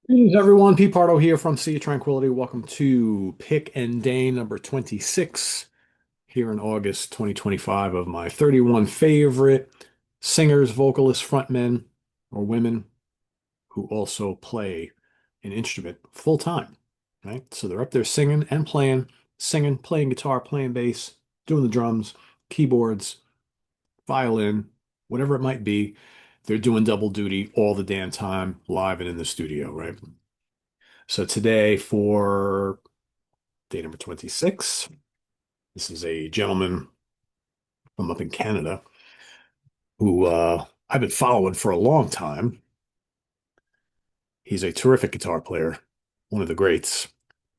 Greetings, everyone. Pete Pardo here from Sea of Tranquility. Welcome to Pick and Day number 26 here in August 2025 of my 31 favorite singers, vocalists, frontmen, or women who also play an instrument full time, right? So they're up there singing, playing guitar, playing bass, doing the drums, keyboards, violin, whatever it might be. They're doing double duty all the damn time, live and in the studio, right? So today for day number 26, this is a gentleman from up in Canada who I've been following for a long time. He's a terrific guitar player, one of the greats,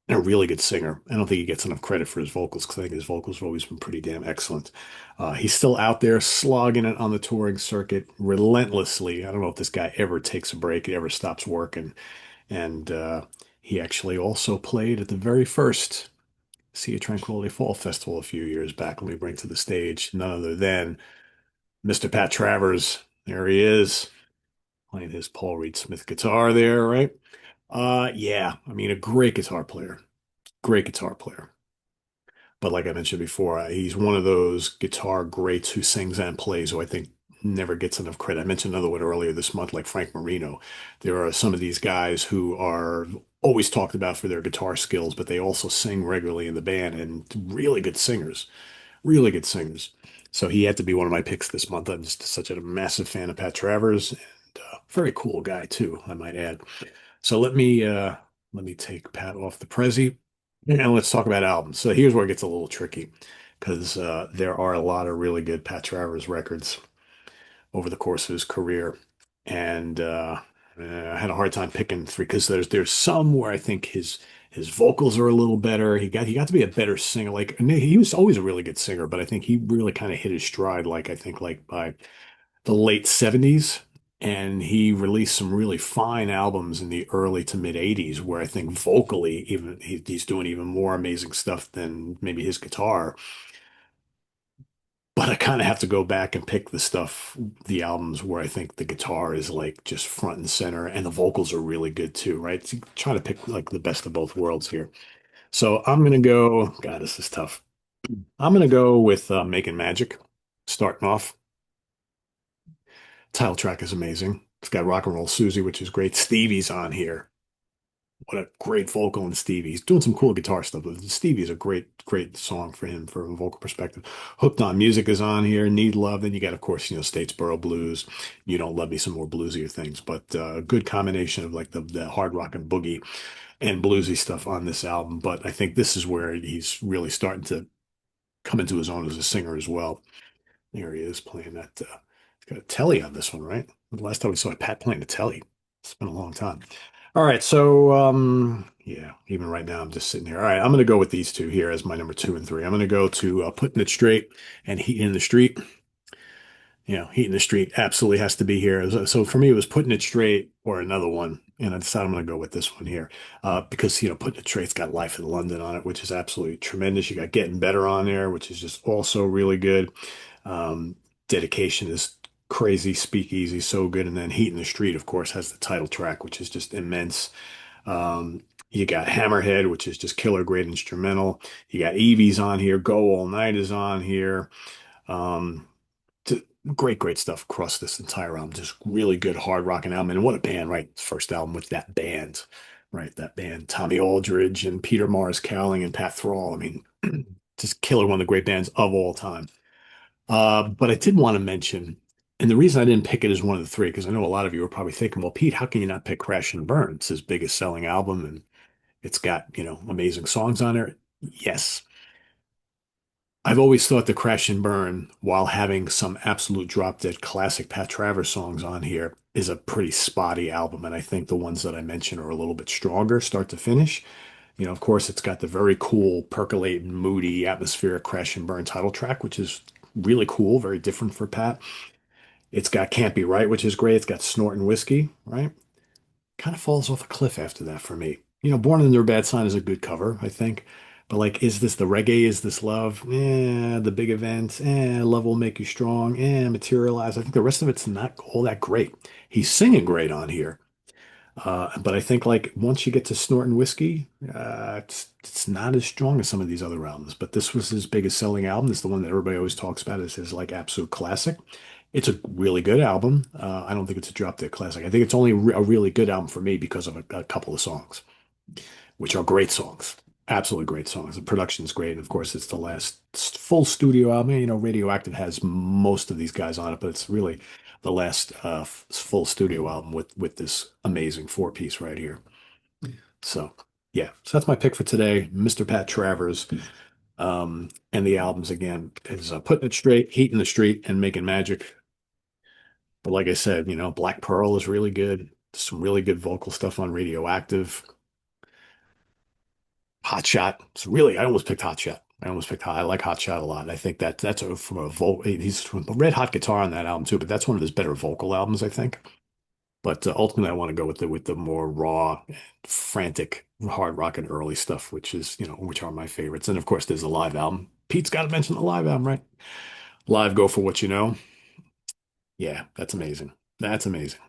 and a really good singer. I don't think he gets enough credit for his vocals because I think his vocals have always been pretty damn excellent. He's still out there slogging it on the touring circuit relentlessly. I don't know if this guy ever takes a break, he ever stops working. And he actually also played at the very first Sea of Tranquility Fall Festival a few years back. Let me bring to the stage none other than Mr. Pat Travers. There he is, playing his Paul Reed Smith guitar there, right? Yeah, I mean, a great guitar player. Great guitar player. But like I mentioned before, he's one of those guitar greats who sings and plays who I think never gets enough credit. I mentioned another one earlier this month, like Frank Marino. There are some of these guys who are always talked about for their guitar skills, but they also sing regularly in the band and really good singers, really good singers. So he had to be one of my picks this month. I'm just such a massive fan of Pat Travers, and very cool guy too, I might add. So let me take Pat off the Prezi and let's talk about albums. So here's where it gets a little tricky because there are a lot of really good Pat Travers records over the course of his career, and I had a hard time picking three because there's some where I think his vocals are a little better. He got to be a better singer. Like he was always a really good singer, but I think he really kind of hit his stride. Like I think like by the late 70s. And he released some really fine albums in the early to mid 80s where I think vocally even he's doing even more amazing stuff than maybe his guitar. But I kind of have to go back and pick the albums where I think the guitar is like just front and center and the vocals are really good too, right? So trying to pick like the best of both worlds here. So I'm gonna go, God, this is tough. I'm gonna go with Making Magic, starting off. Title track is amazing. It's got Rock and Roll Susie, which is great. Stevie's on here. What a great vocal in Stevie. He's doing some cool guitar stuff, but Stevie is a great song for him from a vocal perspective. Hooked on Music is on here. Need Love. Then you got, of course, Statesboro Blues. You Don't Love Me, some more bluesier things, but a good combination of like the hard rock and boogie and bluesy stuff on this album. But I think this is where he's really starting to come into his own as a singer as well. There he is playing that. He's got a telly on this one, right? The last time we saw Pat playing a telly, it's been a long time. All right, so yeah, even right now I'm just sitting here. All right, I'm gonna go with these two here as my number two and three. I'm gonna go to Putting It Straight and Heat in the Street. Heat in the Street absolutely has to be here. So for me, it was Putting It Straight or another one, and I decided I'm gonna go with this one here because Putting It Straight's got Life in London on it, which is absolutely tremendous. You got Getting Better on there, which is just also really good. Um, Dedication is crazy. Speakeasy, so good. And then Heat in the Street, of course, has the title track, which is just immense. You got Hammerhead, which is just killer great instrumental. You got Evie's on here. Go All Night is on here. Um, great stuff across this entire album. Just really good hard rocking album. And what a band, right? First album with that band, right? That band, Tommy Aldridge and Peter Mars Cowling and Pat Thrall. I mean, just killer, one of the great bands of all time. But I did want to mention, and the reason I didn't pick it as one of the three, because I know a lot of you are probably thinking, well, Pete, how can you not pick Crash and Burn? It's his biggest selling album, and it's got, amazing songs on there. Yes. I've always thought the Crash and Burn, while having some absolute drop dead classic Pat Travers songs on here, is a pretty spotty album. And I think the ones that I mentioned are a little bit stronger, start to finish. Of course, it's got the very cool, percolating, moody, atmospheric Crash and Burn title track, which is really cool, very different for Pat. It's got Can't Be Right, which is great. It's got Snortin' Whiskey, right? Kind of falls off a cliff after that for me. Born Under a Bad Sign is a good cover, I think. But like, is this the reggae? Is this love? The big event. Love will make you strong. Materialize. I think the rest of it's not all that great. He's singing great on here. But I think like once you get to Snorting Whiskey, it's not as strong as some of these other albums. But this was his biggest selling album. It's the one that everybody always talks about as his like absolute classic. It's a really good album. I don't think it's a drop dead classic. I think it's only a really good album for me because of a couple of songs, which are great songs. Absolutely great songs. The production's great. And of course, it's the last full studio album. You know, Radioactive has most of these guys on it, but it's really the last full studio album with this amazing four piece right here. So, yeah. So that's my pick for today, Mr. Pat Travers. And the albums again is Putting It Straight, Heat in the Street, and Making Magic. But like I said, you know, Black Pearl is really good. Some really good vocal stuff on Radioactive. Hot Shot. It's really, I almost picked Hot Shot. I like Hot Shot a lot. I think from a vocal. He's from a red hot guitar on that album too, but that's one of his better vocal albums, I think. But ultimately, I want to go with the more raw, frantic, hard rock and early stuff, which is which are my favorites. And of course, there's a live album. Pete's got to mention the live album, right? Live, Go for What You Know. Yeah, that's amazing. That's amazing.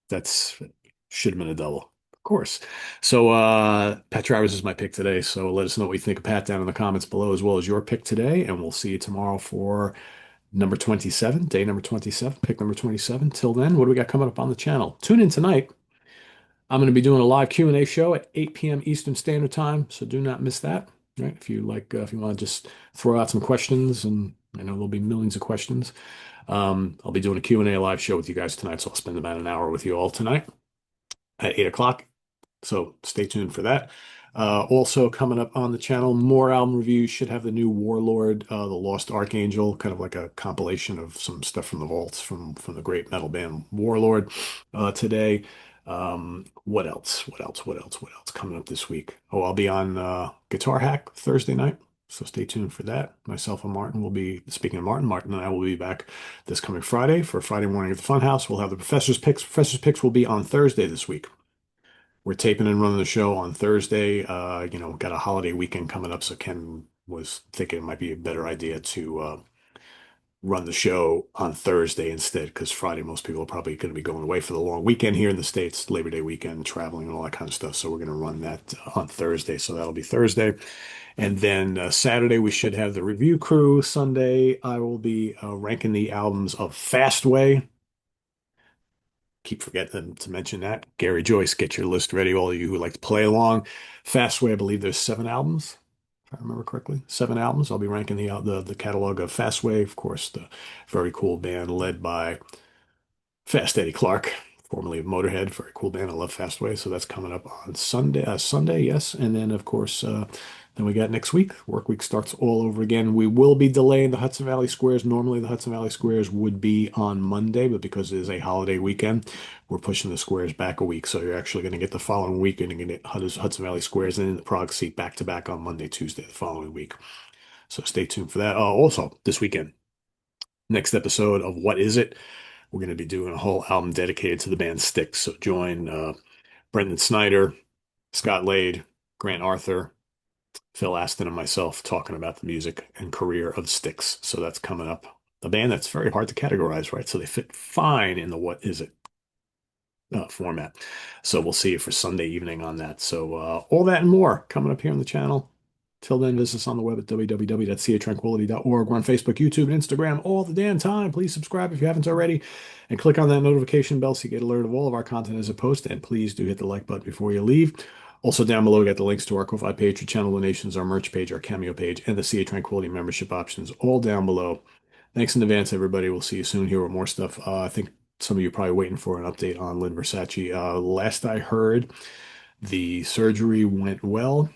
That's should have been a double. Of course. So Pat Travers is my pick today. So let us know what you think of Pat down in the comments below, as well as your pick today. And we'll see you tomorrow for number 27, day number 27, pick number 27. Till then, what do we got coming up on the channel? Tune in tonight. I'm going to be doing a live Q&A show at 8 p.m. Eastern Standard Time, so do not miss that. Right? If you like, if you want to just throw out some questions, and I know there'll be millions of questions. I'll be doing a Q&A live show with you guys tonight, so I'll spend about an hour with you all tonight at 8 o'clock. So stay tuned for that. Also coming up on the channel, more album reviews. Should have the new Warlord, the Lost Archangel, kind of like a compilation of some stuff from the vaults from the great metal band Warlord today. What else? What else? What else? What else coming up this week? Oh, I'll be on Guitar Hack Thursday night. So stay tuned for that. Myself and Martin will be speaking of Martin. Martin and I will be back this coming Friday for Friday morning at the Funhouse. We'll have the Professor's Picks. Professor's Picks will be on Thursday this week. We're taping and running the show on Thursday. Got a holiday weekend coming up, so Ken was thinking it might be a better idea to run the show on Thursday instead, because Friday most people are probably going to be going away for the long weekend here in the States, Labor Day weekend, traveling and all that kind of stuff. So we're going to run that on Thursday. So that'll be Thursday. And then Saturday, we should have the review crew. Sunday, I will be ranking the albums of Fastway. Keep forgetting to mention that. Gary Joyce, get your list ready. All of you who like to play along. Fastway, I believe there's 7 albums, if I remember correctly. 7 albums. I'll be ranking the catalog of Fastway, of course, the very cool band led by Fast Eddie Clark, formerly of Motorhead. Very cool band. I love Fastway. So that's coming up on Sunday. Sunday, yes. And then, of course, then we got next week. Work week starts all over again. We will be delaying the Hudson Valley Squares. Normally, the Hudson Valley Squares would be on Monday, but because it is a holiday weekend, we're pushing the squares back a week. So you're actually going to get the following week and you're going to get Hudson Valley Squares and then the Prague Seat back to back on Monday, Tuesday, the following week. So stay tuned for that. Also, this weekend, next episode of What Is It? We're going to be doing a whole album dedicated to the band Styx. So join Brendan Snyder, Scott Lade, Grant Arthur, Phil Aston, and myself talking about the music and career of Styx. So that's coming up. A band that's very hard to categorize, right? So they fit fine in the What Is It format. So we'll see you for Sunday evening on that. So all that and more coming up here on the channel. Till then, visit us on the web at www.seatranquility.org. We're on Facebook, YouTube, and Instagram all the damn time. Please subscribe if you haven't already, and click on that notification bell so you get alert of all of our content as a post. And please do hit the like button before you leave. Also, down below, we got the links to our Ko-Fi page, our channel donations, our merch page, our Cameo page, and the CA Tranquility membership options, all down below. Thanks in advance, everybody. We'll see you soon here with more stuff. I think some of you are probably waiting for an update on Lynn Versace. Last I heard, the surgery went well,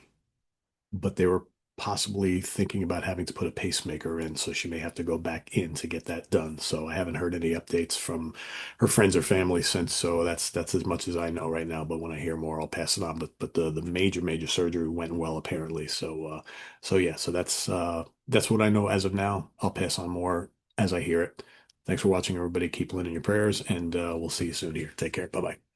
but they were possibly thinking about having to put a pacemaker in, so she may have to go back in to get that done. So I haven't heard any updates from her friends or family since. So that's as much as I know right now. But when I hear more, I'll pass it on. But the major surgery went well apparently. So yeah. So that's what I know as of now. I'll pass on more as I hear it. Thanks for watching, everybody. Keep lending your prayers, and we'll see you soon here. Take care. Bye bye.